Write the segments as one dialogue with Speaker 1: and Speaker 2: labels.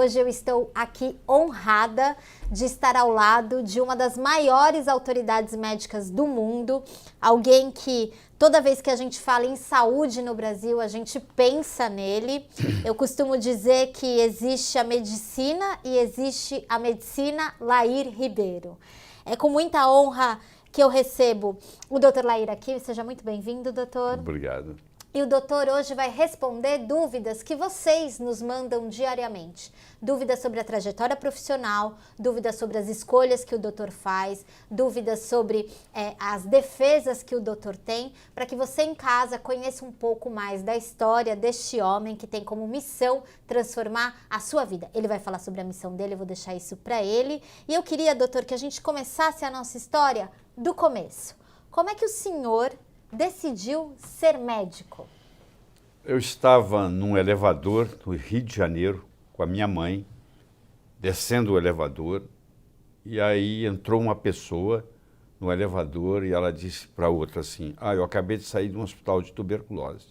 Speaker 1: hoje eu estou aqui honrada de estar ao lado de uma das maiores autoridades médicas do mundo, alguém que toda vez que a gente fala em saúde no Brasil, a gente pensa nele. Eu costumo dizer que existe a medicina e existe a medicina Lair Ribeiro. É com muita honra que eu recebo o Dr. Lair aqui. Seja muito bem-vindo, doutor.
Speaker 2: Obrigado.
Speaker 1: E o doutor hoje vai responder dúvidas que vocês nos mandam diariamente. Dúvidas sobre a trajetória profissional, dúvidas sobre as escolhas que o doutor faz, dúvidas sobre as defesas que o doutor tem, para que você em casa conheça um pouco mais da história deste homem que tem como missão transformar a sua vida. Ele vai falar sobre a missão dele, eu vou deixar isso para ele. E eu queria, doutor, que a gente começasse a nossa história do começo. Como é que o senhor decidiu ser médico?
Speaker 2: Eu estava num elevador no Rio de Janeiro com a minha mãe, descendo o elevador, e aí entrou uma pessoa no elevador e ela disse para outra assim: eu acabei de sair de um hospital de tuberculose.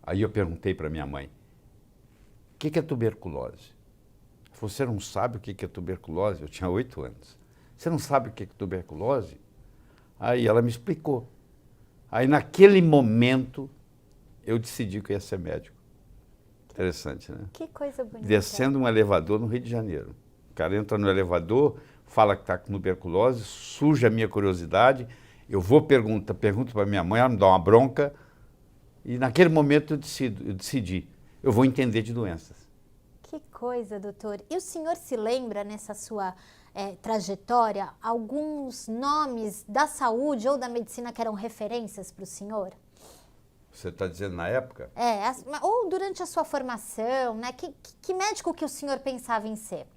Speaker 2: Aí eu perguntei para minha mãe: o que é tuberculose? Ela falou: você não sabe o que é tuberculose? Eu tinha 8 anos. Você não sabe o que é tuberculose? Aí ela me explicou. Aí, naquele momento, eu decidi que eu ia ser médico. Interessante, né?
Speaker 1: Que coisa bonita.
Speaker 2: Descendo um elevador no Rio de Janeiro. O cara entra no elevador, fala que está com tuberculose, surge a minha curiosidade, eu vou pergunto para minha mãe, ela me dá uma bronca, e naquele momento eu decidi, eu vou entender de doenças.
Speaker 1: Que coisa, doutor. E o senhor se lembra, nessa sua trajetória, alguns nomes da saúde ou da medicina que eram referências para o senhor?
Speaker 2: Você está dizendo na época?
Speaker 1: Ou durante a sua formação, né? Que médico que o senhor pensava em ser?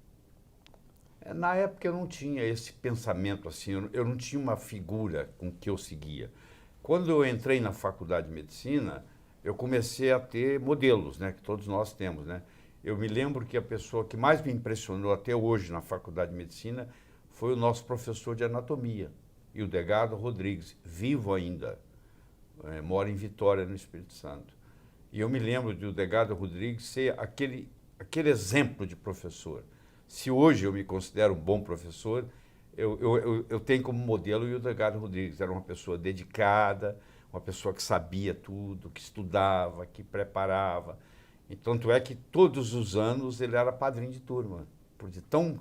Speaker 2: Na época eu não tinha esse pensamento assim, eu não tinha uma figura com que eu seguia. Quando eu entrei na faculdade de medicina, eu comecei a ter modelos, né? Que todos nós temos, né? Eu me lembro que a pessoa que mais me impressionou até hoje na faculdade de medicina foi o nosso professor de anatomia, Hildegardo Rodrigues, vivo ainda, mora em Vitória, no Espírito Santo. E eu me lembro de Hildegardo Rodrigues ser aquele exemplo de professor. Se hoje eu me considero um bom professor, eu tenho como modelo o Hildegardo Rodrigues. Era uma pessoa dedicada, uma pessoa que sabia tudo, que estudava, que preparava. E tanto é que todos os anos ele era padrinho de turma, por de tão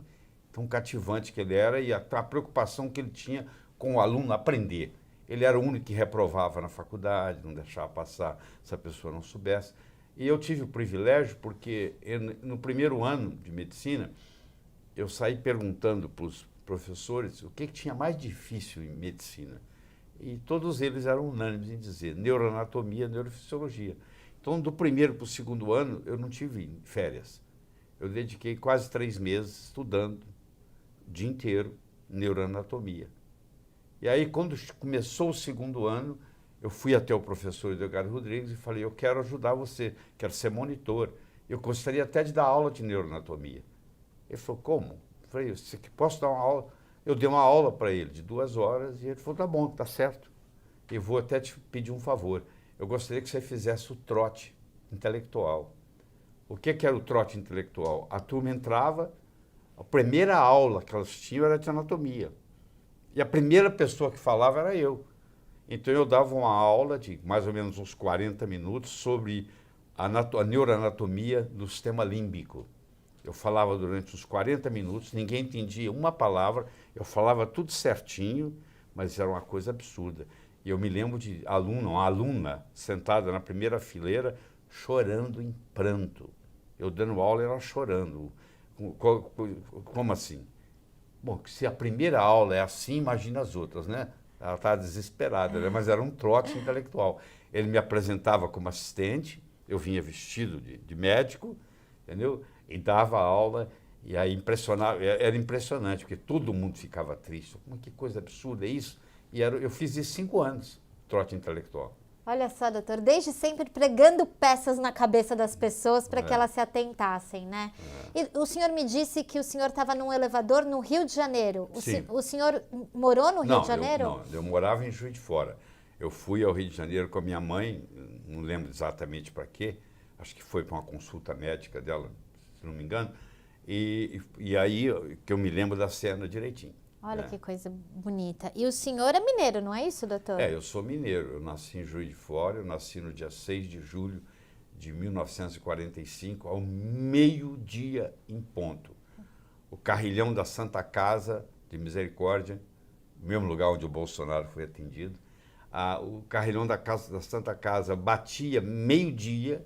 Speaker 2: cativante que ele era e a preocupação que ele tinha com o aluno aprender. Ele era o único que reprovava na faculdade, não deixava passar se a pessoa não soubesse. E eu tive o privilégio porque no primeiro ano de medicina, eu saí perguntando para os professores o que tinha mais difícil em medicina. E todos eles eram unânimes em dizer neuroanatomia, neurofisiologia. Então, do primeiro para o segundo ano, eu não tive férias. Eu dediquei quase 3 meses estudando o dia inteiro neuroanatomia. E aí, quando começou o segundo ano, eu fui até o professor Hildegardo Rodrigues e falei: eu quero ajudar você, quero ser monitor. Eu gostaria até de dar aula de neuroanatomia. Ele falou: como? Eu falei: posso dar uma aula? Eu dei uma aula para ele de 2 horas e ele falou: tá bom, tá certo. Eu vou até te pedir um favor. Eu gostaria que você fizesse o trote intelectual. O que era o trote intelectual? A turma entrava, a primeira aula que elas tinham era de anatomia. E a primeira pessoa que falava era eu. Então eu dava uma aula de mais ou menos uns 40 minutos sobre a neuroanatomia do sistema límbico. Eu falava durante uns 40 minutos, ninguém entendia uma palavra, eu falava tudo certinho, mas era uma coisa absurda. E eu me lembro de uma aluna sentada na primeira fileira, chorando em pranto. Eu dando aula e ela chorando. Como assim? Bom, se a primeira aula é assim, imagina as outras, né? Ela estava desesperada, né? Mas era um trote intelectual. Ele me apresentava como assistente, eu vinha vestido de médico, entendeu? E dava aula, e aí era impressionante, porque todo mundo ficava triste. Que coisa absurda é isso? E eu fiz isso 5 anos, trote intelectual.
Speaker 1: Olha só, doutor, desde sempre pregando peças na cabeça das pessoas para que elas se atentassem, né? E o senhor me disse que o senhor estava num elevador no Rio de Janeiro.
Speaker 2: Sim.
Speaker 1: O senhor morou no Rio de Janeiro?
Speaker 2: Eu morava em Juiz de Fora. Eu fui ao Rio de Janeiro com a minha mãe, não lembro exatamente para quê, acho que foi para uma consulta médica dela, se não me engano, E aí que eu me lembro da cena direitinho.
Speaker 1: Olha
Speaker 2: né?
Speaker 1: que coisa bonita. E o senhor é mineiro, não é isso, doutor?
Speaker 2: Eu sou mineiro. Eu nasci em Juiz de Fora, eu nasci no dia 6 de julho de 1945, ao meio-dia em ponto. O carrilhão da Santa Casa de Misericórdia, mesmo lugar onde o Bolsonaro foi atendido, o carrilhão da Santa Casa batia meio-dia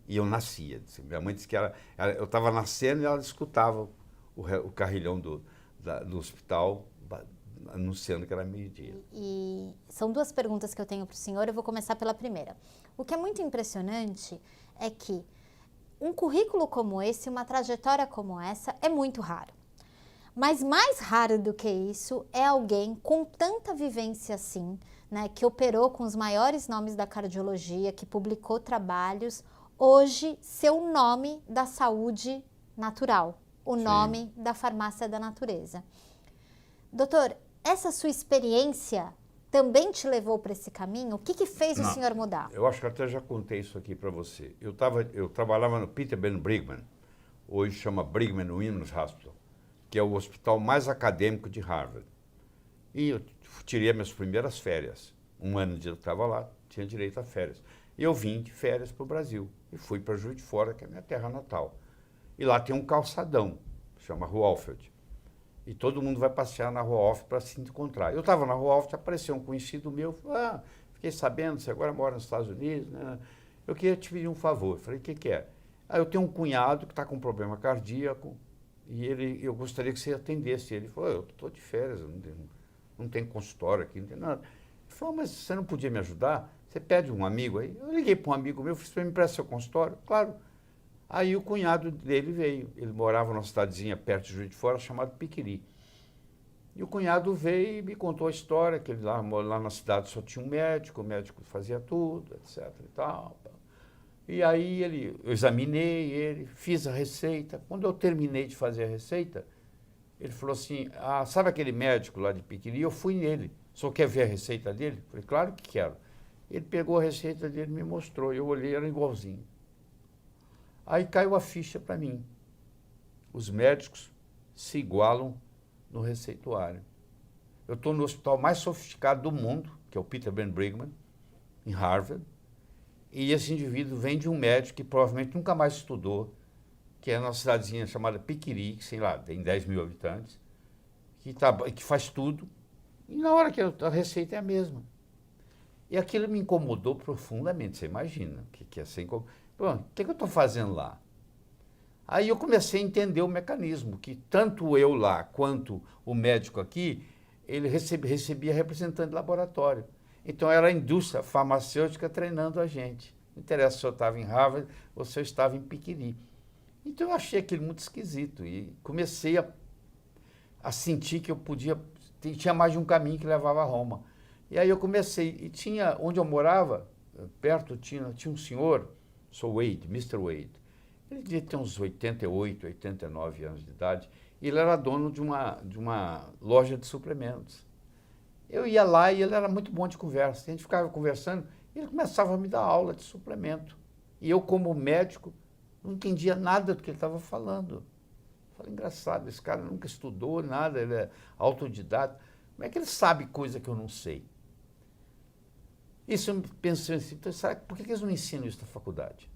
Speaker 2: e eu nascia. Minha mãe disse que eu estava nascendo e ela escutava o carrilhão do hospital anunciando que era meio-dia.
Speaker 1: E são duas perguntas que eu tenho para o senhor, eu vou começar pela primeira. O que é muito impressionante é que um currículo como esse, uma trajetória como essa, é muito raro. Mas mais raro do que isso é alguém com tanta vivência assim, né, que operou com os maiores nomes da cardiologia, que publicou trabalhos, hoje ser o nome da saúde natural, o
Speaker 2: Sim.
Speaker 1: nome da farmácia da natureza. Doutor, essa sua experiência também te levou para esse caminho? O que fez o senhor mudar?
Speaker 2: Eu acho que até já contei isso aqui para você. Eu trabalhava no Peter Ben Brigham, hoje chama Brigham Women's Hospital, que é o hospital mais acadêmico de Harvard. E eu tirei minhas primeiras férias. Um ano de eu estava lá, tinha direito a férias. E eu vim de férias para o Brasil e fui para Juiz de Fora, que é a minha terra natal. E lá tem um calçadão, chama Rua Alfred. E todo mundo vai passear na Rua Alfred para se encontrar. Eu estava na Rua Alfred, apareceu um conhecido meu, falou, fiquei sabendo, você agora mora nos Estados Unidos, né? Eu queria te pedir um favor. Eu falei, o que é? Eu tenho um cunhado que está com problema cardíaco e eu gostaria que você atendesse. Ele falou, eu estou de férias, não tem consultório aqui, não tem nada. Ele falou, mas você não podia me ajudar? Você pede um amigo aí? Eu liguei para um amigo meu, falei, você me empresta seu consultório? Claro. Aí o cunhado dele veio. Ele morava numa cidadezinha perto de Juiz de Fora, chamada Piquiri. E o cunhado veio e me contou a história, que ele lá na cidade só tinha um médico, o médico fazia tudo, etc. e tal. E aí eu examinei ele, fiz a receita. Quando eu terminei de fazer a receita, ele falou assim, sabe aquele médico lá de Piquiri? Eu fui nele. Só quer ver a receita dele? Eu falei, claro que quero. Ele pegou a receita dele e me mostrou. Eu olhei, era igualzinho. Aí caiu a ficha para mim. Os médicos se igualam no receituário. Eu estou no hospital mais sofisticado do mundo, que é o Peter Ben Brigham, em Harvard, e esse indivíduo vem de um médico que provavelmente nunca mais estudou, que é numa cidadezinha chamada Piquiri, que sei lá, tem 10 mil habitantes, que faz tudo, e na hora que a receita é a mesma. E aquilo me incomodou profundamente, você imagina, que é assim como... Bom, o que eu estou fazendo lá? Aí eu comecei a entender o mecanismo, que tanto eu lá quanto o médico aqui, ele recebia representante de laboratório. Então era a indústria farmacêutica treinando a gente. Não interessa se eu estava em Harvard ou se eu estava em Piquiri. Então eu achei aquilo muito esquisito e comecei a sentir que eu tinha mais de um caminho que levava a Roma. E aí eu comecei, e tinha, onde eu morava, perto tinha um senhor, sou Wade, Mr. Wade. Ele devia ter uns 88, 89 anos de idade. E ele era dono de uma loja de suplementos. Eu ia lá e ele era muito bom de conversa. A gente ficava conversando e ele começava a me dar aula de suplemento. E eu, como médico, não entendia nada do que ele estava falando. Falei, engraçado, esse cara nunca estudou nada, ele é autodidata. Como é que ele sabe coisa que eu não sei? Isso eu pensei assim, então, por que eles não ensinam isso na faculdade?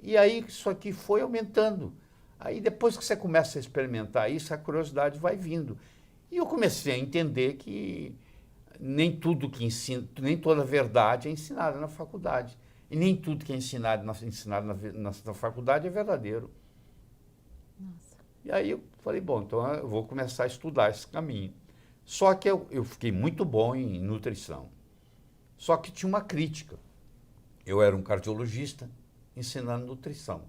Speaker 2: E aí isso aqui foi aumentando. Aí depois que você começa a experimentar isso, a curiosidade vai vindo. E eu comecei a entender que nem tudo que ensina, nem toda verdade é ensinada na faculdade. E nem tudo que é ensinado na faculdade é verdadeiro.
Speaker 1: Nossa.
Speaker 2: E aí eu falei, bom, então eu vou começar a estudar esse caminho. Só que eu fiquei muito bom em nutrição. Só que tinha uma crítica. Eu era um cardiologista ensinando nutrição.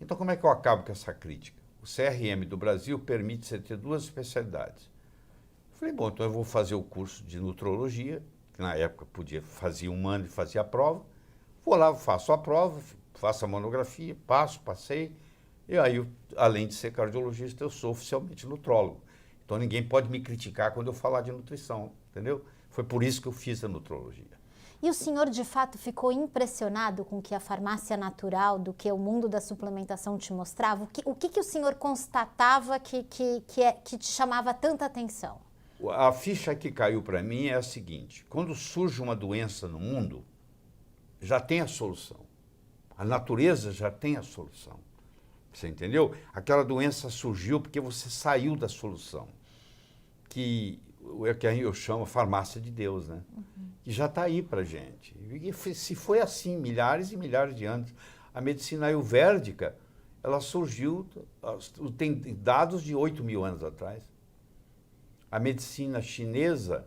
Speaker 2: Então, como é que eu acabo com essa crítica? O CRM do Brasil permite você ter duas especialidades. Eu falei, bom, então eu vou fazer o curso de nutrologia, que na época fazia um ano e fazia a prova. Vou lá, faço a prova, faço a monografia, passei. E aí, além de ser cardiologista, eu sou oficialmente nutrólogo. Então, ninguém pode me criticar quando eu falar de nutrição, entendeu? Foi por isso que eu fiz a nutrologia.
Speaker 1: E o senhor, de fato, ficou impressionado com o que a farmácia natural, do que o mundo da suplementação te mostrava? O que o senhor constatava que te chamava tanta atenção?
Speaker 2: A ficha que caiu para mim é a seguinte: quando surge uma doença no mundo, já tem a solução. A natureza já tem a solução. Você entendeu? Aquela doença surgiu porque você saiu da solução. Que é que eu chamo a farmácia de Deus, né? Que já está aí para a gente. E se foi assim milhares e milhares de anos, a medicina ayurvédica, ela surgiu, tem dados de 8.000 anos atrás. A medicina chinesa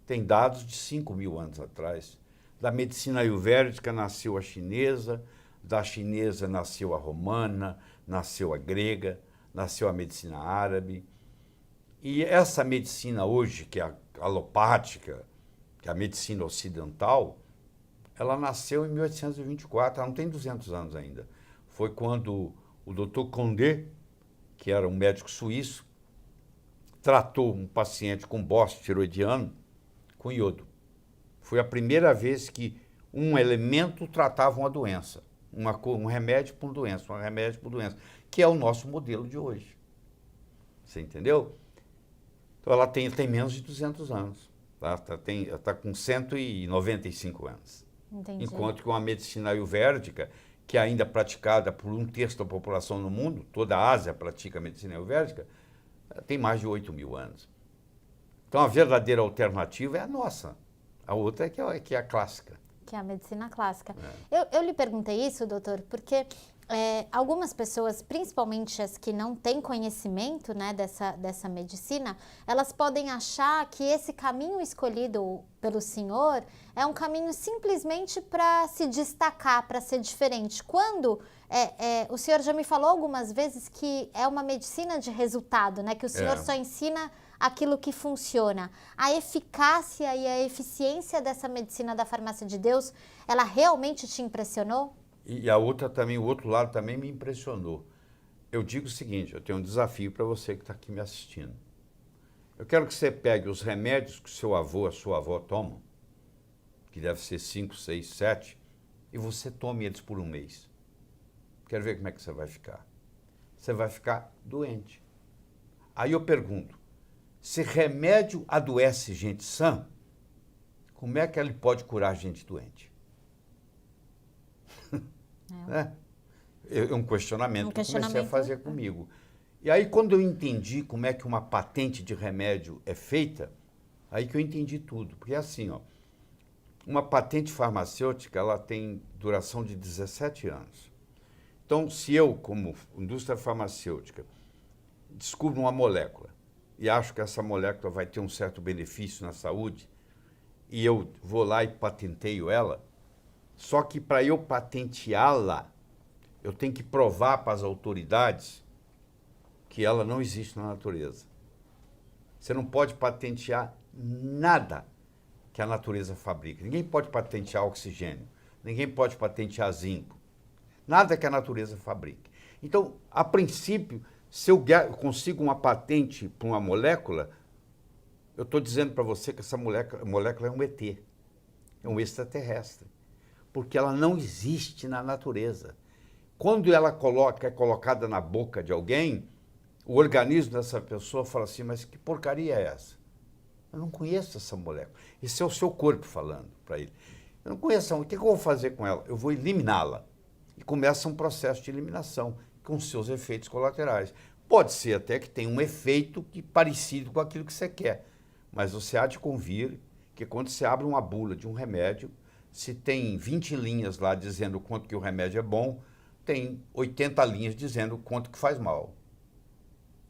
Speaker 2: tem dados de 5.000 anos atrás. Da medicina ayurvédica nasceu a chinesa, da chinesa nasceu a romana, nasceu a grega, nasceu a medicina árabe. E essa medicina hoje, que é a alopática, que é a medicina ocidental, ela nasceu em 1824, ela não tem 200 anos ainda. Foi quando o Dr. Condé, que era um médico suíço, tratou um paciente com bócio tiroidiano com iodo. Foi a primeira vez que um elemento tratava uma doença, um remédio por doença, um remédio por doença, que é o nosso modelo de hoje. Você entendeu? Então ela tem menos de 200 anos, tá com 195 anos.
Speaker 1: Entendi.
Speaker 2: Enquanto que uma medicina ayurvédica, que é ainda praticada por 1/3 da população no mundo, toda a Ásia pratica a medicina ayurvédica, tem mais de 8.000 anos. Então a verdadeira alternativa é a nossa. A outra é que é a clássica.
Speaker 1: Que é a medicina clássica. Eu lhe perguntei isso, doutor, porque algumas pessoas, principalmente as que não têm conhecimento, né, dessa medicina, elas podem achar que esse caminho escolhido pelo senhor é um caminho simplesmente para se destacar, para ser diferente. Quando o senhor já me falou algumas vezes que é uma medicina de resultado, né, que o senhor só ensina aquilo que funciona. A eficácia e a eficiência dessa medicina da farmácia de Deus, ela realmente te impressionou?
Speaker 2: E a outra também, o outro lado também me impressionou. Eu digo o seguinte, eu tenho um desafio para você que está aqui me assistindo. Eu quero que você pegue os remédios que seu avô, a sua avó tomam, que deve ser 5, 6, 7, e você tome eles por um mês. Quero ver como é que você vai ficar. Você vai ficar doente. Aí eu pergunto, se remédio adoece gente sã, como é que ele pode curar gente doente? É um questionamento que eu comecei a fazer comigo. E aí, quando eu entendi como é que uma patente de remédio é feita, aí que eu entendi tudo. Porque é assim, ó, uma patente farmacêutica, ela tem duração de 17 anos. Então, se eu, como indústria farmacêutica, descubro uma molécula e acho que essa molécula vai ter um certo benefício na saúde, e eu vou lá e patenteio ela, só que para eu patenteá-la, eu tenho que provar para as autoridades que ela não existe na natureza. Você não pode patentear nada que a natureza fabrica. Ninguém pode patentear oxigênio, ninguém pode patentear zinco, nada que a natureza fabrique. Então, a princípio, se eu consigo uma patente para uma molécula, eu estou dizendo para você que essa molécula é um ET, é um extraterrestre, porque ela não existe na natureza. Quando ela é colocada na boca de alguém, o organismo dessa pessoa fala assim, mas que porcaria é essa? Eu não conheço essa molécula. Esse é o seu corpo falando para ele. Eu não conheço, o que eu vou fazer com ela? Eu vou eliminá-la. E começa um processo de eliminação, com seus efeitos colaterais. Pode ser até que tenha um efeito parecido com aquilo que você quer, mas você há de convir que quando você abre uma bula de um remédio, se tem 20 linhas lá dizendo quanto que o remédio é bom, tem 80 linhas dizendo quanto que faz mal.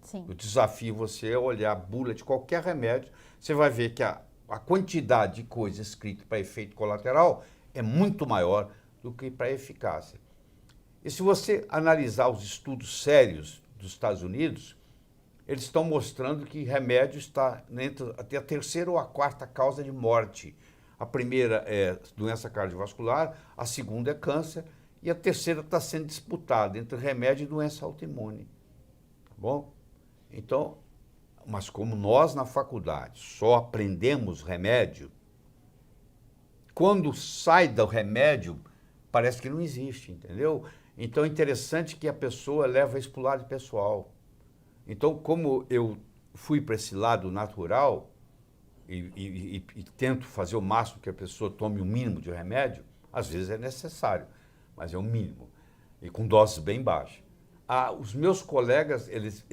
Speaker 1: Sim.
Speaker 2: Eu desafio você a olhar a bula de qualquer remédio, você vai ver que a quantidade de coisa escrita para efeito colateral é muito maior do que para eficácia. E se você analisar os estudos sérios dos Estados Unidos, eles estão mostrando que remédio está até a terceira ou a quarta causa de morte. A primeira é doença cardiovascular, a segunda é câncer, e a terceira está sendo disputada entre remédio e doença autoimune. Tá bom? Então, mas como nós na faculdade só aprendemos remédio, quando sai do remédio, parece que não existe, entendeu? Então é interessante que a pessoa leva isso para o lado pessoal. Então, como eu fui para esse lado natural e tento fazer o máximo que a pessoa tome o mínimo de remédio, às vezes é necessário, mas é o mínimo, e com doses bem baixas. Os meus colegas, eles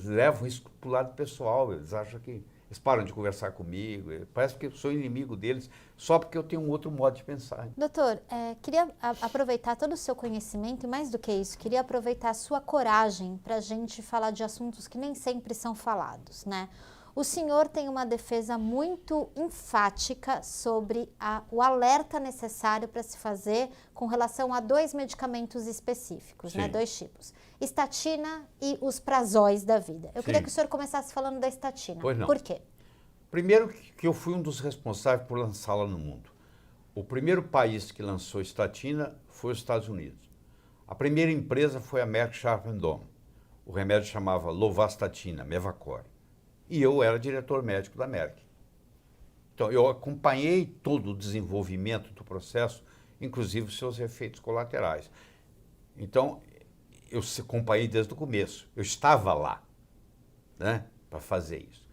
Speaker 2: levam isso para o lado pessoal, eles acham que... Eles param de conversar comigo, parece que eu sou inimigo deles, só porque eu tenho um outro modo de pensar.
Speaker 1: Doutor, queria aproveitar todo o seu conhecimento e mais do que isso, queria aproveitar a sua coragem para a gente falar de assuntos que nem sempre são falados, né? O senhor tem uma defesa muito enfática sobre o alerta necessário para se fazer com relação a 2 medicamentos específicos, né? 2 tipos. Estatina e os prazóis da vida. Eu queria que o senhor começasse falando da estatina.
Speaker 2: Pois não.
Speaker 1: Por quê?
Speaker 2: Primeiro que eu fui um dos responsáveis por lançá-la no mundo. O primeiro país que lançou estatina foi os Estados Unidos. A primeira empresa foi a Merck Sharp & Dohme. O remédio chamava Lovastatina, Mevacor. E eu era diretor médico da Merck. Então, eu acompanhei todo o desenvolvimento do processo, inclusive os seus efeitos colaterais. Então, eu acompanhei desde o começo. Eu estava lá, né, para fazer isso.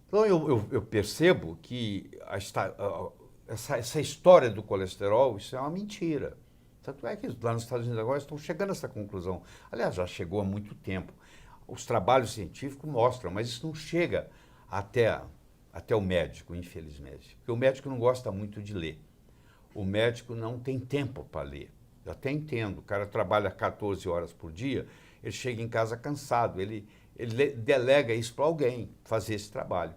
Speaker 2: Então, eu percebo que essa história do colesterol, isso é uma mentira. Tanto é que lá nos Estados Unidos agora estão chegando a essa conclusão. Aliás, já chegou há muito tempo. Os trabalhos científicos mostram, mas isso não chega até o médico, infelizmente. Porque o médico não gosta muito de ler. O médico não tem tempo para ler. Eu até entendo, o cara trabalha 14 horas por dia, ele chega em casa cansado, ele delega isso para alguém fazer esse trabalho.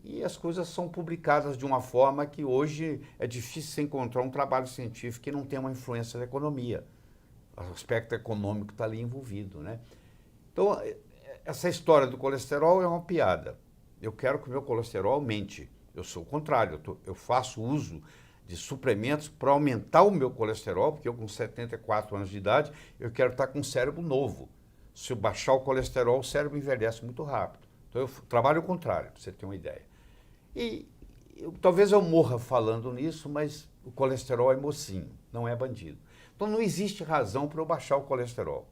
Speaker 2: E as coisas são publicadas de uma forma que hoje é difícil você encontrar um trabalho científico que não tenha uma influência da economia. O aspecto econômico está ali envolvido, né? Então, essa história do colesterol é uma piada. Eu quero que o meu colesterol aumente. Eu sou o contrário, eu faço uso de suplementos para aumentar o meu colesterol, porque eu com 74 anos de idade, eu quero estar com um cérebro novo. Se eu baixar o colesterol, o cérebro envelhece muito rápido. Então, eu trabalho o contrário, para você ter uma ideia. E talvez eu morra falando nisso, mas o colesterol é mocinho, não é bandido. Então, não existe razão para eu baixar o colesterol.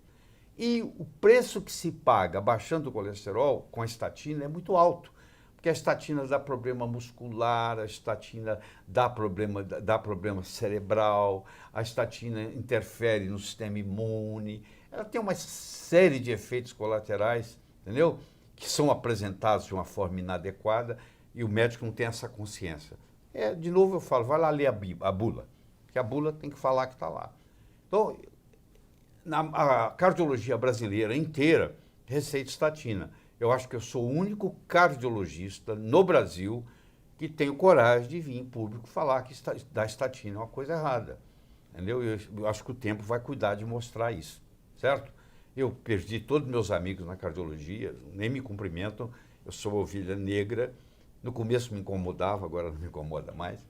Speaker 2: E o preço que se paga baixando o colesterol com a estatina é muito alto, porque a estatina dá problema muscular, a estatina dá problema cerebral, a estatina interfere no sistema imune, ela tem uma série de efeitos colaterais, entendeu? Que são apresentados de uma forma inadequada e o médico não tem essa consciência. De novo eu falo, vai lá ler a bula, porque a bula tem que falar que está lá. Então, a cardiologia brasileira inteira receita estatina. Eu acho que eu sou o único cardiologista no Brasil que tenho coragem de vir em público falar que dar estatina é uma coisa errada. Entendeu? Eu acho que o tempo vai cuidar de mostrar isso, certo? Eu perdi todos meus amigos na cardiologia, nem me cumprimentam, eu sou ovelha negra. No começo me incomodava, agora não me incomoda mais,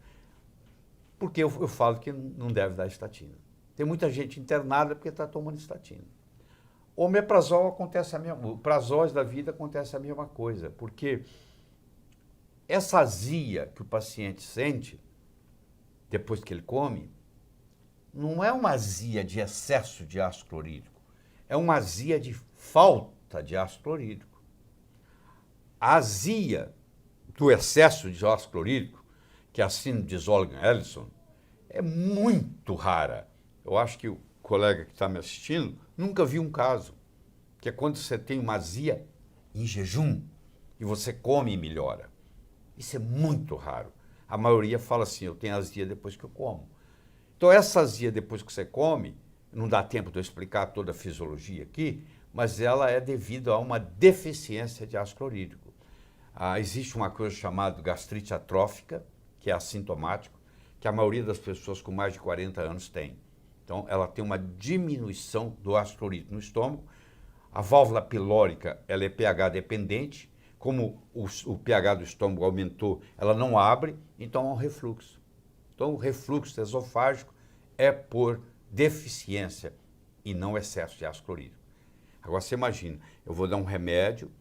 Speaker 2: porque eu falo que não deve dar estatina. Tem muita gente internada porque está tomando estatina. O omeprazol acontece a mesma coisa, o prazóis da vida acontece a mesma coisa, porque essa azia que o paciente sente depois que ele come, não é uma azia de excesso de ácido clorídrico, é uma azia de falta de ácido clorídrico. A azia do excesso de ácido clorídrico, que é a síndrome de Zollinger-Ellison, é muito rara. Eu acho que o colega que está me assistindo nunca viu um caso, que é quando você tem uma azia em jejum e você come e melhora. Isso é muito raro. A maioria fala assim, eu tenho azia depois que eu como. Então essa azia depois que você come, não dá tempo de eu explicar toda a fisiologia aqui, mas ela é devido a uma deficiência de ácido clorídrico. Existe uma coisa chamada gastrite atrófica, que é assintomático, que a maioria das pessoas com mais de 40 anos tem. Então, ela tem uma diminuição do ácido clorídrico no estômago. A válvula pilórica, ela é pH dependente. Como o pH do estômago aumentou, ela não abre, então há um refluxo. Então, o refluxo esofágico é por deficiência e não excesso de ácido clorídrico. Agora, você imagina, eu vou dar um remédio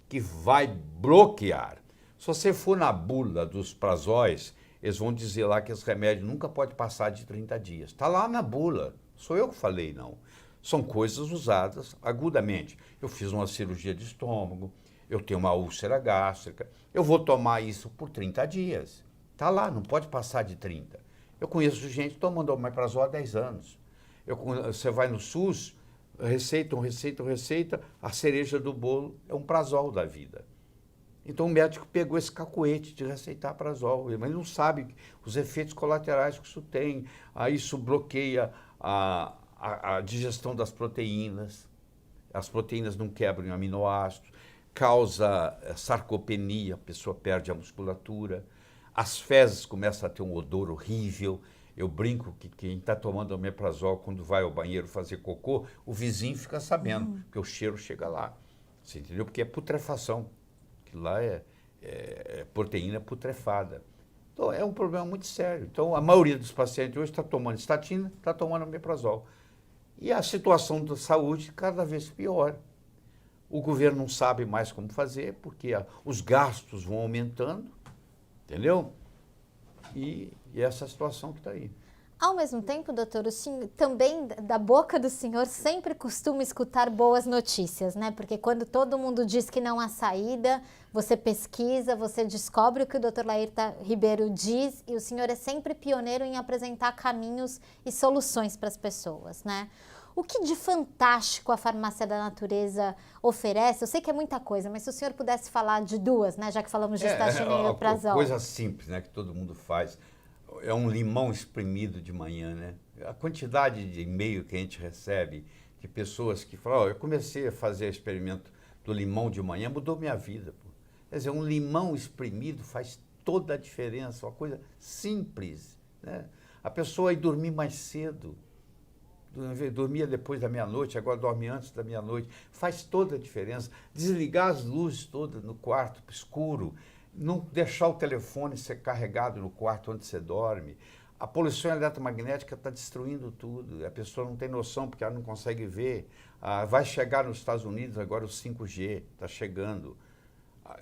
Speaker 2: que vai bloquear. Se você for na bula dos prazóis, eles vão dizer lá que esse remédio nunca pode passar de 30 dias. Está lá na bula, sou eu que falei, não. São coisas usadas agudamente. Eu fiz uma cirurgia de estômago, eu tenho uma úlcera gástrica, eu vou tomar isso por 30 dias. Está lá, não pode passar de 30. Eu conheço gente tomando omeprazol há 10 anos. Você vai no SUS, receita, a cereja do bolo é um prazol da vida. Então o médico pegou esse cacuete de receitar prazol, mas não sabe os efeitos colaterais que isso tem. Aí isso bloqueia a digestão das proteínas, as proteínas não quebram em aminoácidos, causa sarcopenia, a pessoa perde a musculatura, as fezes começam a ter um odor horrível. Eu brinco que quem está tomando omeprazol, quando vai ao banheiro fazer cocô, o vizinho fica sabendo, porque o cheiro chega lá. Você entendeu? Porque é putrefação. Que lá é proteína putrefada. Então, é um problema muito sério. Então, a maioria dos pacientes hoje está tomando estatina, está tomando omeprazol. E a situação da saúde cada vez pior. O governo não sabe mais como fazer, porque os gastos vão aumentando, entendeu? E essa situação que está aí.
Speaker 1: Ao mesmo tempo, doutor, o senhor, também da boca do senhor sempre costuma escutar boas notícias, né? Porque quando todo mundo diz que não há saída, você pesquisa, você descobre o que o doutor Laírta Ribeiro diz e o senhor é sempre pioneiro em apresentar caminhos e soluções para as pessoas, né? O que de fantástico a farmácia da natureza oferece? Eu sei que é muita coisa, mas se o senhor pudesse falar de duas, né? Já que falamos de estatina e omeprazol.
Speaker 2: Coisa simples, né? Que todo mundo faz. É um limão espremido de manhã, né? A quantidade de e-mail que a gente recebe de pessoas que falam, eu comecei a fazer o experimento do limão de manhã, mudou minha vida. Pô. Quer dizer, um limão espremido faz toda a diferença, uma coisa simples, né? A pessoa ir dormir mais cedo, dormia depois da meia-noite, agora dorme antes da meia-noite, faz toda a diferença. Desligar as luzes todas no quarto escuro, não deixar o telefone ser carregado no quarto onde você dorme. A poluição eletromagnética está destruindo tudo. A pessoa não tem noção porque ela não consegue ver. Vai chegar nos Estados Unidos agora o 5G, está chegando.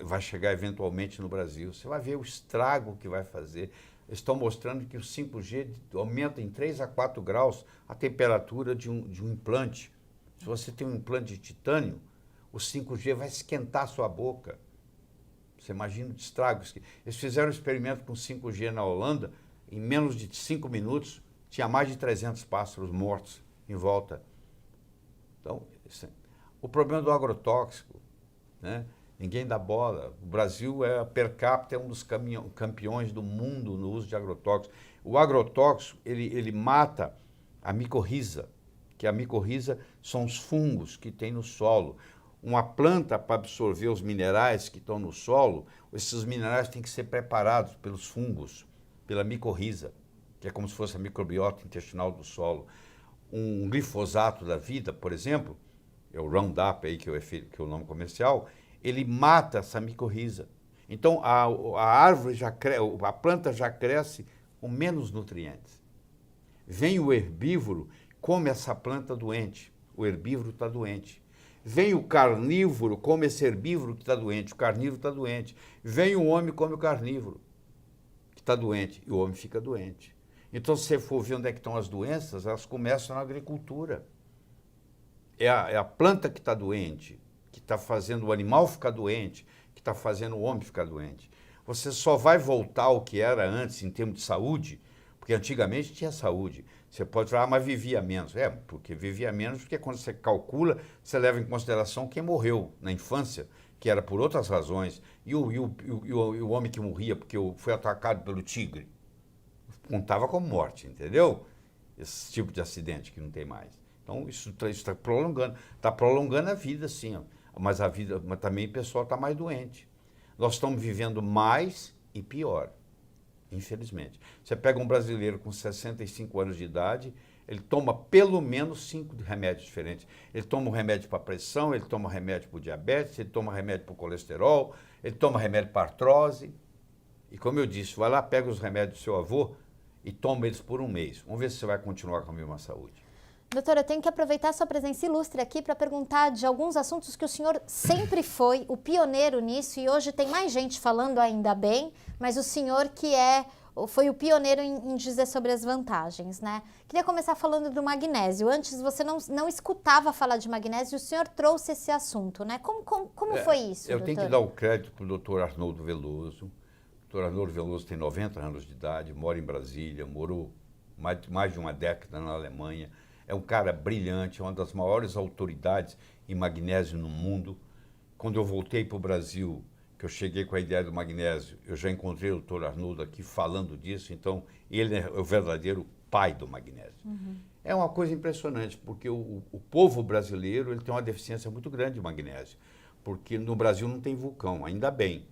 Speaker 2: Vai chegar eventualmente no Brasil. Você vai ver o estrago que vai fazer. Estão mostrando que o 5G aumenta em 3 a 4 graus a temperatura de um implante. Se você tem um implante de titânio, o 5G vai esquentar a sua boca. Você imagina os estragos. Eles fizeram um experimento com 5G na Holanda, em menos de 5 minutos, tinha mais de 300 pássaros mortos em volta. Então, o problema do agrotóxico, né? Ninguém dá bola. O Brasil, per capita, é um dos campeões do mundo no uso de agrotóxicos. O agrotóxico, ele mata a micorriza, que a micorriza são os fungos que tem no solo. Uma planta, para absorver os minerais que estão no solo, esses minerais têm que ser preparados pelos fungos, pela micorriza, que é como se fosse a microbiota intestinal do solo. Um glifosato da vida, por exemplo, é o Roundup, aí, que é o nome comercial, ele mata essa micorriza. Então, a árvore a planta já cresce com menos nutrientes. Vem o herbívoro, come essa planta doente. O herbívoro está doente. Vem o carnívoro, come esse herbívoro que está doente. O carnívoro está doente. Vem o homem, come o carnívoro que está doente. E o homem fica doente. Então, se você for ver onde é que estão as doenças, elas começam na agricultura. É a planta que está doente, que está fazendo o animal ficar doente, que está fazendo o homem ficar doente. Você só vai voltar ao que era antes em termos de saúde, porque antigamente tinha saúde. Você pode falar, mas vivia menos. Porque vivia menos, porque quando você calcula, você leva em consideração quem morreu na infância, que era por outras razões, e o homem que morria porque foi atacado pelo tigre. Contava como morte, entendeu? Esse tipo de acidente que não tem mais. Então, isso está prolongando a vida, sim. Mas também o pessoal está mais doente. Nós estamos vivendo mais e pior, infelizmente. Você pega um brasileiro com 65 anos de idade, ele toma pelo menos 5 remédios diferentes. Ele toma um remédio para pressão, ele toma um remédio para diabetes, ele toma um remédio para colesterol, ele toma remédio para artrose. E como eu disse, vai lá, pega os remédios do seu avô e toma eles por um mês. Vamos ver se você vai continuar com a mesma saúde.
Speaker 1: Doutora, eu tenho que aproveitar a sua presença ilustre aqui para perguntar de alguns assuntos que o senhor sempre foi o pioneiro nisso e hoje tem mais gente falando, ainda bem, mas o senhor que é foi o pioneiro em dizer sobre as vantagens, né? Queria começar falando do magnésio. Antes você não escutava falar de magnésio, o senhor trouxe esse assunto, né? Como foi isso,
Speaker 2: Eu
Speaker 1: doutor?
Speaker 2: tenho que dar o crédito para o doutor Arnoldo Veloso. O doutor Arnoldo Veloso tem 90 anos de idade, mora em Brasília, morou mais de uma década na Alemanha. É um cara brilhante, é uma das maiores autoridades em magnésio no mundo. Quando eu voltei para o Brasil, que eu cheguei com a ideia do magnésio, eu já encontrei o doutor Arnoldo aqui falando disso, então ele é o verdadeiro pai do magnésio. Uhum. É uma coisa impressionante, porque o povo brasileiro ele tem uma deficiência muito grande de magnésio, porque no Brasil não tem vulcão, ainda bem,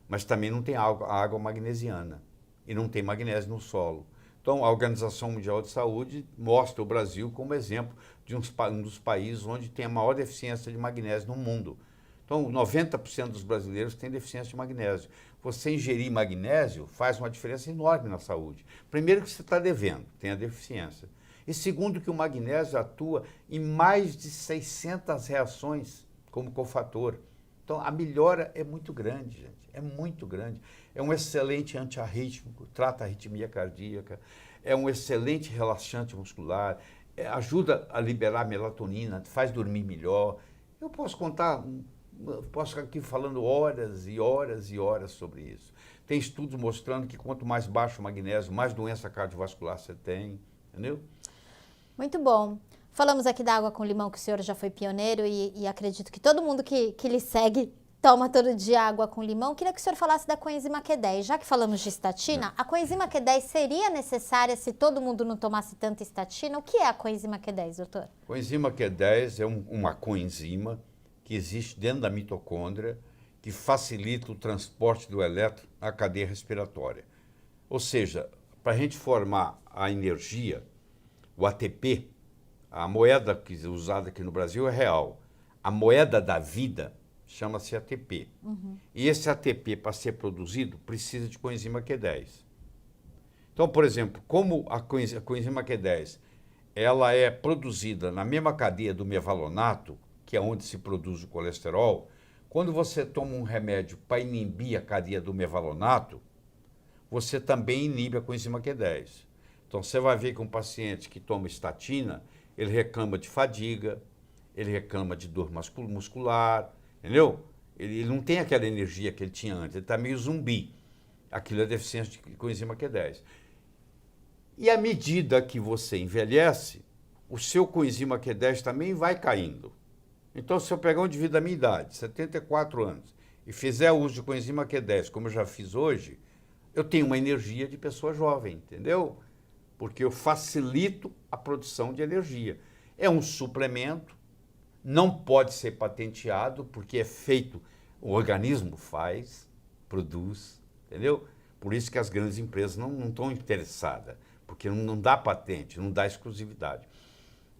Speaker 2: mas também não tem água magnesiana e não tem magnésio no solo. Então, a Organização Mundial de Saúde mostra o Brasil como exemplo de um dos países onde tem a maior deficiência de magnésio no mundo. Então, 90% dos brasileiros têm deficiência de magnésio. Você ingerir magnésio faz uma diferença enorme na saúde. Primeiro que você está devendo, tem a deficiência. E segundo que o magnésio atua em mais de 600 reações como cofator. Então, a melhora é muito grande, gente. É muito grande. É um excelente antiarrítmico, trata a arritmia cardíaca, é um excelente relaxante muscular, ajuda a liberar melatonina, faz dormir melhor. Eu posso ficar aqui falando horas e horas e horas sobre isso. Tem estudos mostrando que quanto mais baixo o magnésio, mais doença cardiovascular você tem, entendeu?
Speaker 1: Muito bom. Falamos aqui da água com limão, que o senhor já foi pioneiro e acredito que todo mundo que lhe segue toma todo dia água com limão. Queria que o senhor falasse da coenzima Q10. Já que falamos de estatina, a coenzima Q10 seria necessária se todo mundo não tomasse tanta estatina? O que é a coenzima Q10, doutor?
Speaker 2: Coenzima Q10 é uma coenzima que existe dentro da mitocôndria que facilita o transporte do elétron à cadeia respiratória. Ou seja, para a gente formar a energia, o ATP, a moeda usada aqui no Brasil é real. A moeda da vida chama-se ATP. Uhum. E esse ATP, para ser produzido, precisa de coenzima Q10. Então, por exemplo, como a coenzima Q10 ela é produzida na mesma cadeia do mevalonato, que é onde se produz o colesterol, quando você toma um remédio para inibir a cadeia do mevalonato, você também inibe a coenzima Q10. Então, você vai ver que um paciente que toma estatina, ele reclama de fadiga, ele reclama de dor muscular, entendeu? Ele não tem aquela energia que ele tinha antes, ele está meio zumbi. Aquilo é deficiência de coenzima Q10. E à medida que você envelhece, o seu coenzima Q10 também vai caindo. Então, se eu pegar um indivíduo da minha idade, 74 anos, e fizer uso de coenzima Q10, como eu já fiz hoje, eu tenho uma energia de pessoa jovem, entendeu? Porque eu facilito a produção de energia. É um suplemento, não pode ser patenteado, porque é feito, o organismo faz, produz, entendeu? Por isso que as grandes empresas não estão interessadas, porque não dá patente, não dá exclusividade.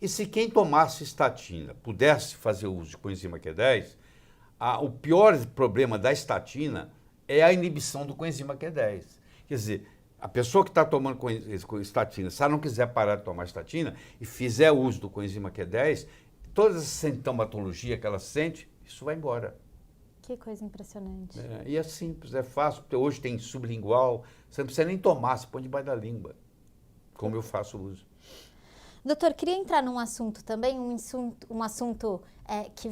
Speaker 2: E se quem tomasse estatina pudesse fazer uso de coenzima Q10, o pior problema da estatina é a inibição do coenzima Q10. Quer dizer, a pessoa que está tomando estatina, se ela não quiser parar de tomar estatina e fizer uso do coenzima Q10, toda essa sintomatologia que ela sente, isso vai embora.
Speaker 1: Que coisa impressionante.
Speaker 2: E é simples, é fácil. Hoje tem sublingual, você não precisa nem tomar, você põe debaixo da língua, como eu faço uso.
Speaker 1: Doutor, queria entrar num assunto também, um assunto que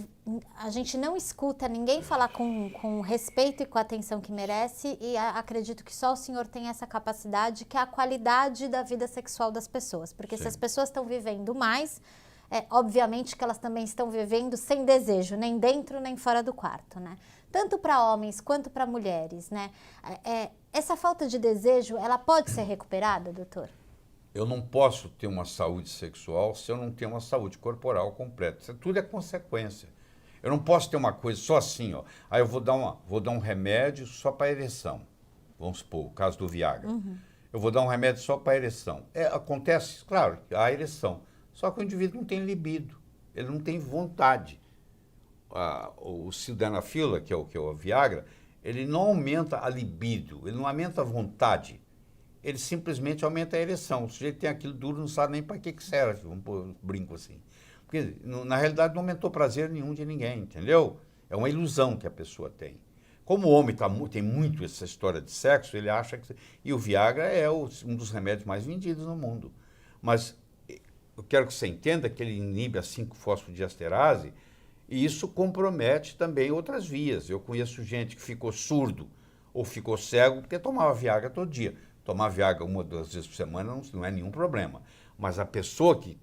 Speaker 1: a gente não escuta ninguém falar com respeito e com a atenção que merece, e acredito que só o senhor tem essa capacidade, que é a qualidade da vida sexual das pessoas. Porque se as pessoas estão vivendo mais, obviamente que elas também estão vivendo sem desejo, nem dentro nem fora do quarto, né? Tanto para homens quanto para mulheres, né? Essa falta de desejo, ela pode ser recuperada, doutor?
Speaker 2: Eu não posso ter uma saúde sexual se eu não tenho uma saúde corporal completa. Isso tudo é consequência. Eu não posso ter uma coisa só assim, ó. Aí eu vou dar um remédio só para ereção. Vamos supor, o caso do Viagra. Uhum. Eu vou dar um remédio só para ereção. Acontece, claro, a ereção. Só que o indivíduo não tem libido, ele não tem vontade. O sildenafila, que é o Viagra, ele não aumenta a libido, ele não aumenta a vontade. Ele simplesmente aumenta a ereção. O sujeito tem aquilo duro, não sabe nem para que serve, vamos pôr um brinco assim. Porque, na realidade, não aumentou prazer nenhum de ninguém, entendeu? É uma ilusão que a pessoa tem. Como o homem tem muito essa história de sexo, ele acha que... E o Viagra é um dos remédios mais vendidos no mundo. Mas eu quero que você entenda que ele inibe a 5-fosfodiesterase e isso compromete também outras vias. Eu conheço gente que ficou surdo ou ficou cego porque tomava Viagra todo dia. Tomar Viagra 1 ou 2 vezes por semana não é nenhum problema. Mas a pessoa que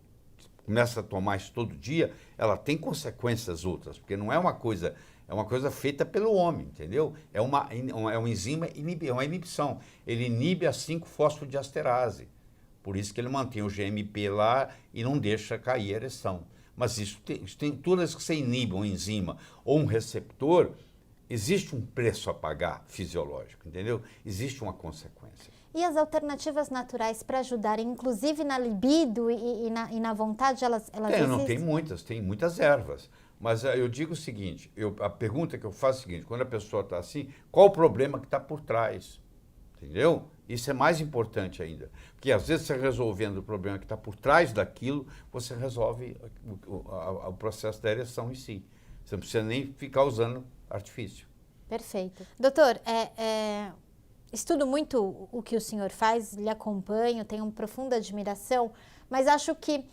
Speaker 2: começa a tomar isso todo dia, ela tem consequências outras, porque não é uma coisa... É uma coisa feita pelo homem, entendeu? É uma enzima, é uma inibição. Ele inibe a 5-fosfodiesterase. Por isso que ele mantém o GMP lá e não deixa cair a ereção. Mas isso tem todas as que você inibe uma enzima ou um receptor, existe um preço a pagar fisiológico, entendeu? Existe uma consequência.
Speaker 1: E as alternativas naturais para ajudarem, inclusive na libido e na vontade, elas existem?
Speaker 2: Não, tem muitas ervas. Mas eu digo o seguinte, a pergunta que eu faço é a seguinte, quando a pessoa está assim, qual o problema que está por trás? Entendeu? Isso é mais importante ainda. Porque às vezes você resolvendo o problema que está por trás daquilo, você resolve o processo da ereção em si. Você não precisa nem ficar usando artifício.
Speaker 1: Perfeito. Doutor, estudo muito o que o senhor faz, lhe acompanho, tenho uma profunda admiração, mas acho que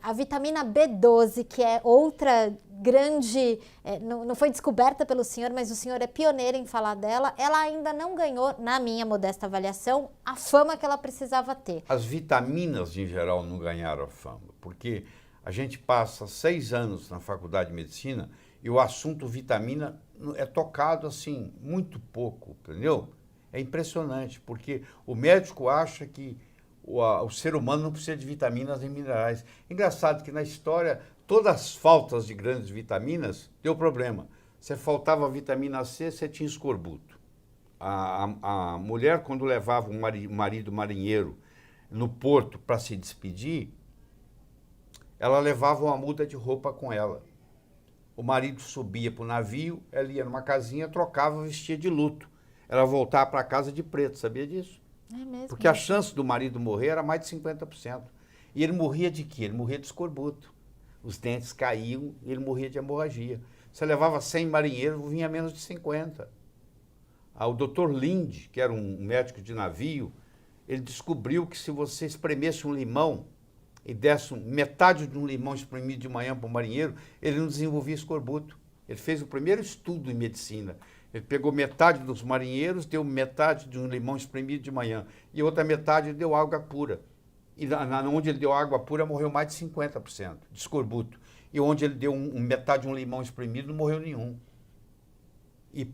Speaker 1: a vitamina B12, que é outra grande, não foi descoberta pelo senhor, mas o senhor é pioneiro em falar dela, ela ainda não ganhou, na minha modesta avaliação, a fama que ela precisava ter.
Speaker 2: As vitaminas, em geral, não ganharam a fama, porque a gente passa 6 anos na faculdade de medicina e o assunto vitamina é tocado assim, muito pouco, entendeu? É impressionante, porque o médico acha que o ser humano não precisa de vitaminas nem minerais. Engraçado que na história, todas as faltas de grandes vitaminas deu problema. Se faltava vitamina C, você tinha escorbuto. A mulher, quando levava um marido marinheiro no porto para se despedir, ela levava uma muda de roupa com ela. O marido subia para o navio, ela ia numa casinha, trocava, vestia de luto. Ela voltava para casa de preto, sabia disso?
Speaker 1: É mesmo?
Speaker 2: Porque a chance do marido morrer era mais de 50%. E ele morria de quê? Ele morria de escorbuto. Os dentes caíam e ele morria de hemorragia. Você levava 100 marinheiros, vinha menos de 50. O Dr. Linde, que era um médico de navio, ele descobriu que se você espremesse um limão e desse metade de um limão espremido de manhã para o marinheiro, ele não desenvolvia escorbuto. Ele fez o primeiro estudo em medicina. Ele pegou metade dos marinheiros, deu metade de um limão espremido de manhã, e outra metade deu água pura. E onde ele deu água pura, morreu mais de 50% de escorbuto. E onde ele deu metade de um limão espremido, não morreu nenhum. E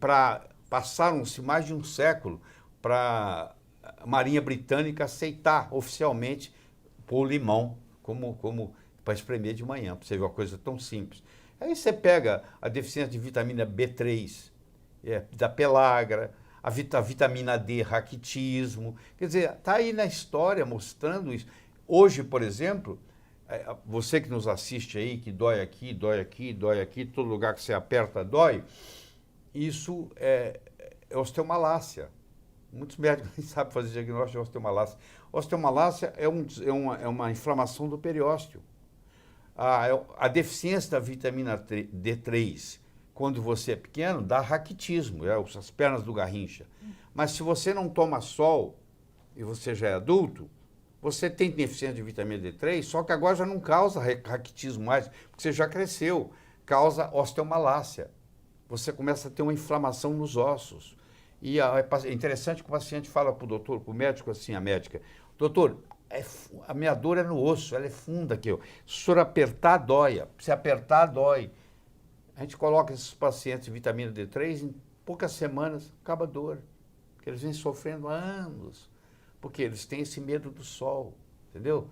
Speaker 2: passaram-se mais de um século para a Marinha Britânica aceitar oficialmente pôr o limão como para espremer de manhã, para você ver uma coisa tão simples. Aí você pega a deficiência de vitamina B3, da pellagra, a vitamina D, raquitismo. Quer dizer, está aí na história mostrando isso. Hoje, por exemplo, você que nos assiste aí, que dói aqui, dói aqui, dói aqui, todo lugar que você aperta dói, isso é osteomalácia. Muitos médicos nem sabem fazer diagnóstico de osteomalácia. Osteomalácia é uma inflamação do periósteo. A deficiência da vitamina D3, quando você é pequeno, dá raquitismo, as pernas do Garrincha. Mas se você não toma sol e você já é adulto, você tem deficiência de vitamina D3, só que agora já não causa raquitismo mais, porque você já cresceu, causa osteomalácia. Você começa a ter uma inflamação nos ossos. E é interessante que o paciente fala para o doutor, para o médico assim, a médica, doutor, a minha dor é no osso, ela é funda aqui. Se o senhor apertar, dói. Se apertar, dói. A gente coloca esses pacientes de vitamina D3, em poucas semanas, acaba a dor. Porque eles vêm sofrendo há anos. Porque eles têm esse medo do sol, entendeu?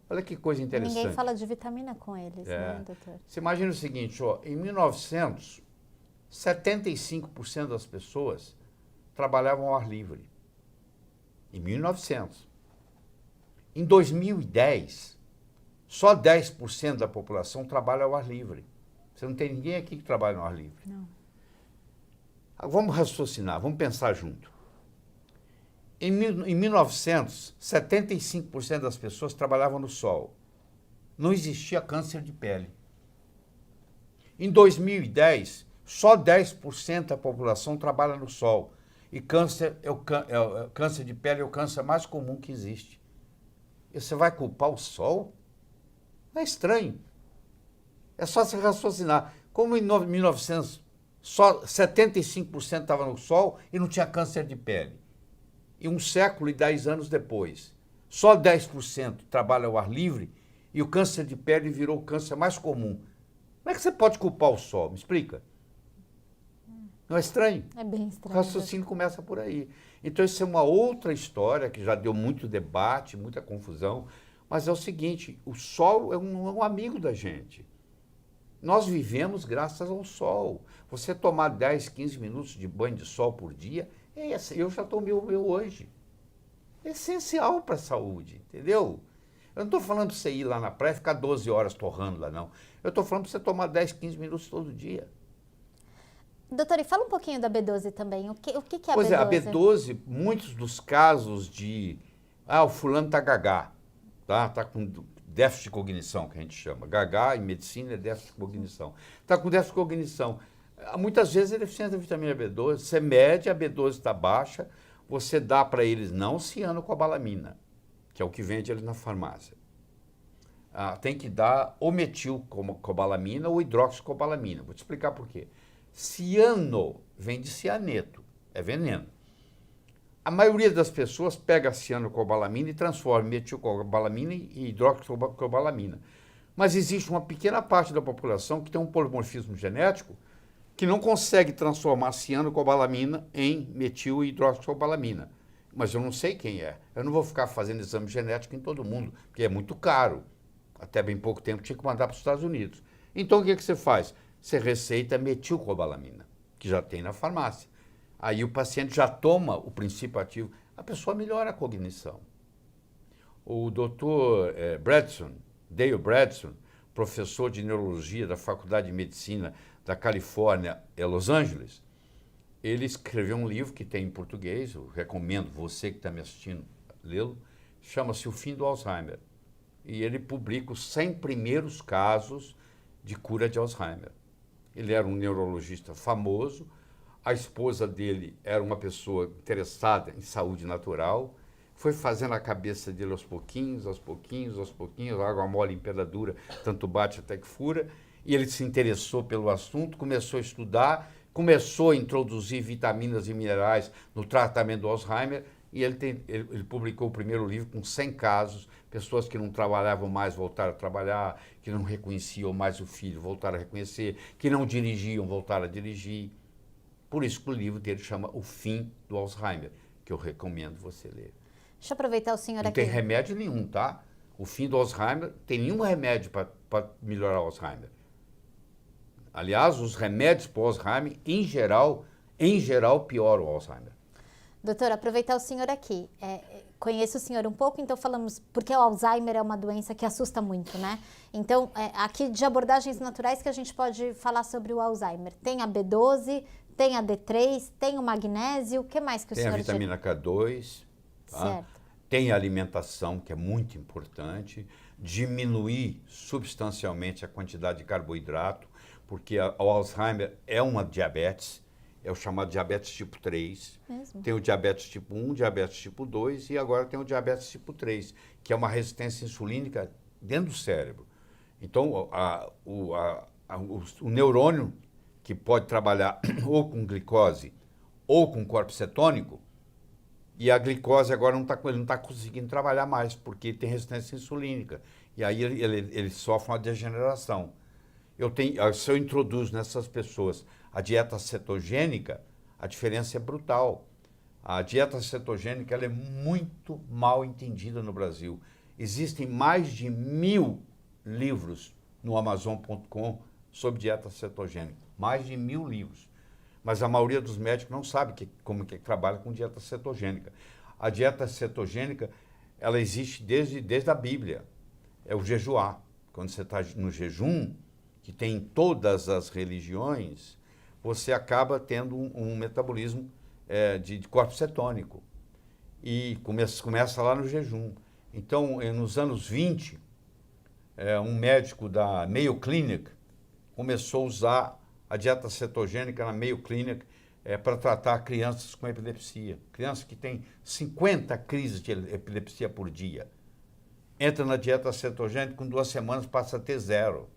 Speaker 2: Olha que coisa interessante.
Speaker 1: Ninguém fala de vitamina com eles, né, doutor?
Speaker 2: Você imagina o seguinte, em 1900, 75% das pessoas trabalhavam ao ar livre. Em 1900. Em 2010, só 10% da população trabalha ao ar livre. Você não tem ninguém aqui que trabalha no ar livre.
Speaker 1: Não.
Speaker 2: Vamos raciocinar, vamos pensar junto. Em 1900, 75% das pessoas trabalhavam no sol. Não existia câncer de pele. Em 2010, Só 10% da população trabalha no sol. E câncer, câncer de pele é o câncer mais comum que existe. E você vai culpar o sol? É estranho. É só se raciocinar. Como em 1900, só 75% estava no sol e não tinha câncer de pele. E 1 século e 10 anos depois, só 10% trabalha ao ar livre e o câncer de pele virou o câncer mais comum. Como é que você pode culpar o sol? Me explica. Não é estranho?
Speaker 1: É bem estranho.
Speaker 2: O raciocínio começa por aí. Então, isso é uma outra história que já deu muito debate, muita confusão. Mas é o seguinte, o sol é um amigo da gente. Nós vivemos graças ao sol. Você tomar 10, 15 minutos de banho de sol por dia, eu já tomei o meu hoje. É essencial para a saúde, entendeu? Eu não estou falando para você ir lá na praia e ficar 12 horas torrando lá, não. Eu estou falando para você tomar 10, 15 minutos todo dia.
Speaker 1: Doutor, e fala um pouquinho da B12 também. O que é a B12?
Speaker 2: Pois é, a B12, muitos dos casos de... o fulano está gagá, tá com déficit de cognição, que a gente chama. Gagá, em medicina, é déficit de cognição. Está com déficit de cognição. Muitas vezes é deficiência da vitamina B12. Você mede, a B12 está baixa, você dá para eles não cianocobalamina, que é o que vende ali na farmácia. Tem que dar ou metilcobalamina ou hidroxicobalamina. Vou te explicar por quê. Ciano vem de cianeto, é veneno. A maioria das pessoas pega a cianocobalamina e transforma em metilcobalamina e hidroxicobalamina. Mas existe uma pequena parte da população que tem um polimorfismo genético que não consegue transformar cianocobalamina em metil e hidroxicobalamina. Mas eu não sei quem é. Eu não vou ficar fazendo exame genético em todo mundo, porque é muito caro. Até bem pouco tempo tinha que mandar para os Estados Unidos. Então o que você faz? Você receita metilcobalamina, que já tem na farmácia. Aí o paciente já toma o princípio ativo, a pessoa melhora a cognição. O doutor Dale Bredson, professor de neurologia da Faculdade de Medicina da Califórnia, Los Angeles, ele escreveu um livro que tem em português, eu recomendo você que está me assistindo lê-lo, chama-se O Fim do Alzheimer. E ele publica os 100 primeiros casos de cura de Alzheimer. Ele era um neurologista famoso, a esposa dele era uma pessoa interessada em saúde natural, foi fazendo a cabeça dele aos pouquinhos, água mole em pedra dura, tanto bate até que fura, e ele se interessou pelo assunto, começou a estudar, começou a introduzir vitaminas e minerais no tratamento do Alzheimer, e ele publicou o primeiro livro com 100 casos, pessoas que não trabalhavam mais voltaram a trabalhar, que não reconheciam mais o filho voltaram a reconhecer, que não dirigiam voltaram a dirigir. Por isso que o livro dele chama O Fim do Alzheimer, que eu recomendo você ler.
Speaker 1: Deixa eu aproveitar o senhor
Speaker 2: não
Speaker 1: aqui.
Speaker 2: Não tem remédio nenhum, tá? O Fim do Alzheimer, tem nenhum remédio para melhorar o Alzheimer. Aliás, os remédios para o Alzheimer, em geral, pioram o Alzheimer.
Speaker 1: Doutor, aproveitar o senhor aqui. Conheço o senhor um pouco, então falamos, porque o Alzheimer é uma doença que assusta muito, né? Então, aqui de abordagens naturais que a gente pode falar sobre o Alzheimer. Tem a B12, tem a D3, tem o magnésio, o que mais que o senhor...
Speaker 2: Tem a vitamina K2, tá?
Speaker 1: Certo.
Speaker 2: Tem a alimentação, que é muito importante, diminuir substancialmente a quantidade de carboidrato, porque o Alzheimer é uma diabetes, é o chamado diabetes tipo 3.
Speaker 1: Mesmo?
Speaker 2: Tem o diabetes tipo 1, diabetes tipo 2 e agora tem o diabetes tipo 3, que é uma resistência insulínica dentro do cérebro. Então, o neurônio que pode trabalhar ou com glicose ou com corpo cetônico, e a glicose agora ele não está conseguindo trabalhar mais, porque tem resistência insulínica. E aí ele sofre uma degeneração. Se eu introduzo nessas pessoas a dieta cetogênica, a diferença é brutal. A dieta cetogênica ela é muito mal entendida no Brasil. Existem mais de 1000 livros no Amazon.com sobre dieta cetogênica. Mais de 1000 livros. Mas a maioria dos médicos não sabe como que trabalha com dieta cetogênica. A dieta cetogênica ela existe desde a Bíblia. É o jejuar. Quando você está no jejum, que tem em todas as religiões, você acaba tendo um metabolismo de corpo cetônico. E começa lá no jejum. Então, nos anos 20, um médico da Mayo Clinic começou a usar a dieta cetogênica na Mayo Clinic para tratar crianças com epilepsia. Crianças que têm 50 crises de epilepsia por dia. Entra na dieta cetogênica, com 2 semanas passa a ter 0.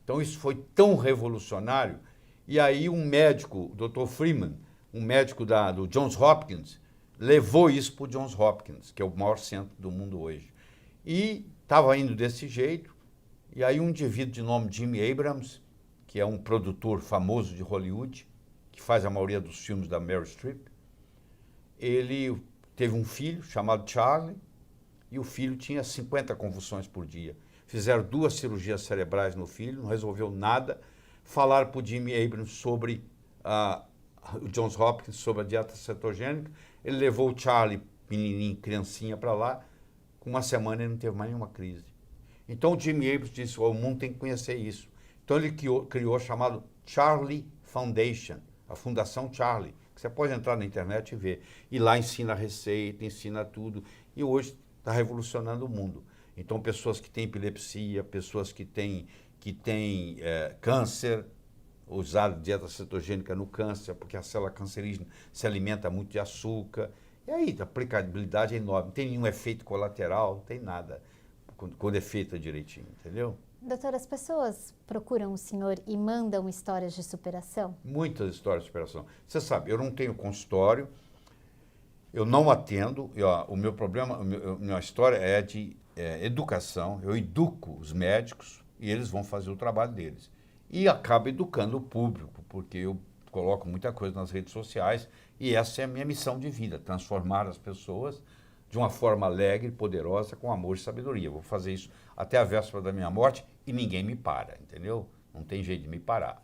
Speaker 2: Então isso foi tão revolucionário. E aí um médico, o Dr. Freeman, um médico do Johns Hopkins, levou isso para o Johns Hopkins, que é o maior centro do mundo hoje. E estava indo desse jeito, e aí um indivíduo de nome Jimmy Abrams, que é um produtor famoso de Hollywood, que faz a maioria dos filmes da Meryl Streep, ele teve um filho chamado Charlie, e o filho tinha 50 convulsões por dia. Fizeram 2 cirurgias cerebrais no filho, não resolveu nada. Falaram para o Jimmy Abrams sobre o Johns Hopkins, sobre a dieta cetogênica. Ele levou o Charlie, menininho, criancinha, para lá. Com 1 semana ele não teve mais nenhuma crise. Então o Jimmy Abrams disse, o mundo tem que conhecer isso. Então ele criou o chamado Charlie Foundation, a Fundação Charlie, que você pode entrar na internet e ver. E lá ensina a receita, ensina tudo. E hoje está revolucionando o mundo. Então, pessoas que têm epilepsia, pessoas que têm câncer, usar dieta cetogênica no câncer, porque a célula cancerígena se alimenta muito de açúcar. E aí, a aplicabilidade é enorme. Não tem nenhum efeito colateral, não tem nada, quando é feita direitinho, entendeu?
Speaker 1: Doutor, as pessoas procuram o senhor e mandam histórias de superação?
Speaker 2: Muitas histórias de superação. Você sabe, eu não tenho consultório, eu não atendo, o meu problema, minha história é de educação, eu educo os médicos e eles vão fazer o trabalho deles. E acabo educando o público, porque eu coloco muita coisa nas redes sociais e essa é a minha missão de vida, transformar as pessoas de uma forma alegre, poderosa, com amor e sabedoria. Eu vou fazer isso até a véspera da minha morte e ninguém me para, entendeu? Não tem jeito de me parar.